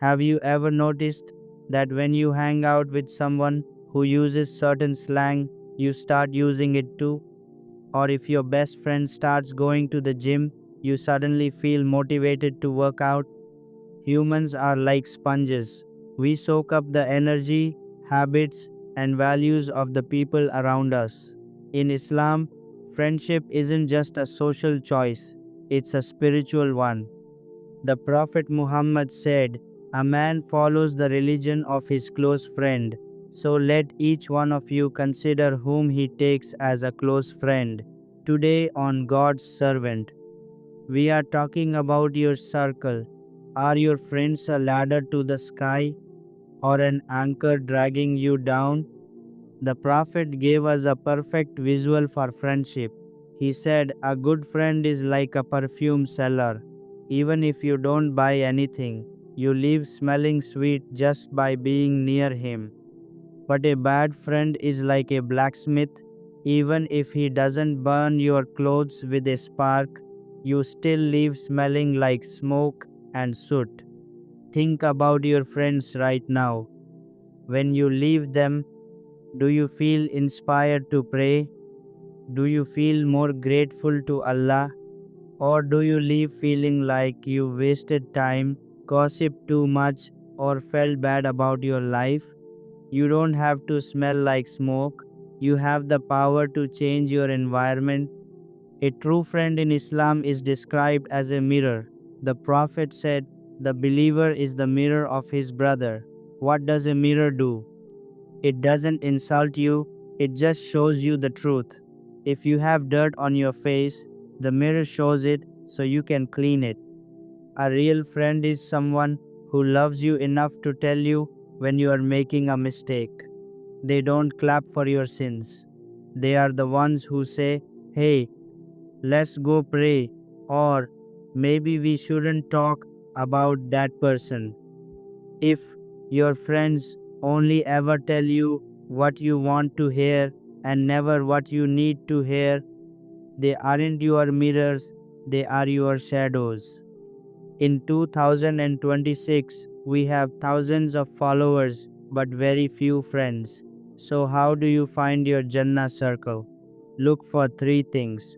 Have you ever noticed that when you hang out with someone who uses certain slang, you start using it too? Or if your best friend starts going to the gym, you suddenly feel motivated to work out? Humans are like sponges. We soak up the energy, habits, and values of the people around us. In Islam, friendship isn't just a social choice, it's a spiritual one. The Prophet Muhammad said, "A man follows the religion of his close friend. So let each one of you consider whom he takes as a close friend." Today on God's Servant, we are talking about your circle. Are your friends a ladder to the sky or an anchor dragging you down? The Prophet gave us a perfect visual for friendship. He said, "A good friend is like a perfume seller. Even if you don't buy anything, you leave smelling sweet just by being near him. But a bad friend is like a blacksmith. Even if he doesn't burn your clothes with a spark, you still leave smelling like smoke and soot." Think about your friends right now. When you leave them, do you feel inspired to pray? Do you feel more grateful to Allah? Or do you leave feeling like you wasted time, gossiped too much, or felt bad about your life? You don't have to smell like smoke. You have the power to change your environment. A true friend in Islam is described as a mirror. The Prophet said, "The believer is the mirror of his brother." What does a mirror do? It doesn't insult you, it just shows you the truth. If you have dirt on your face, the mirror shows it so you can clean it. A real friend is someone who loves you enough to tell you when you are making a mistake. They don't clap for your sins. They are the ones who say, "Hey, let's go pray," or "Maybe we shouldn't talk about that person." If your friends only ever tell you what you want to hear and never what you need to hear, they aren't your mirrors, they are your shadows. In 2026, we have thousands of followers but very few friends. So, how do you find your Jannah circle? Look for three things.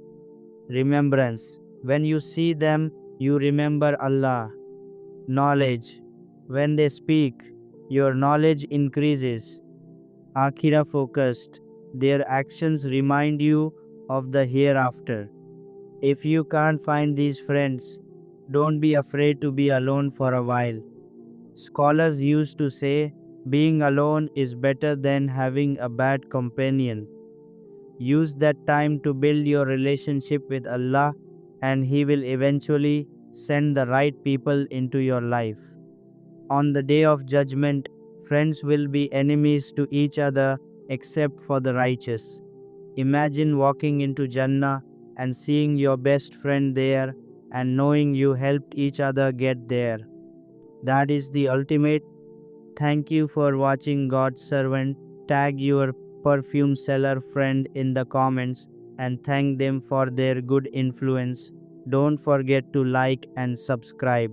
Remembrance. When you see them, you remember Allah. Knowledge. When they speak, your knowledge increases. Akhira focused. Their actions remind you of the hereafter. If you can't find these friends, don't be afraid to be alone for a while. Scholars used to say, being alone is better than having a bad companion. Use that time to build your relationship with Allah, and He will eventually send the right people into your life. On the day of judgment, friends will be enemies to each other except for the righteous. Imagine walking into Jannah and seeing your best friend there and knowing you helped each other get there. That is the ultimate. Thank you for watching God's Servant. Tag your perfume seller friend in the comments and thank them for their good influence. Don't forget to like and subscribe.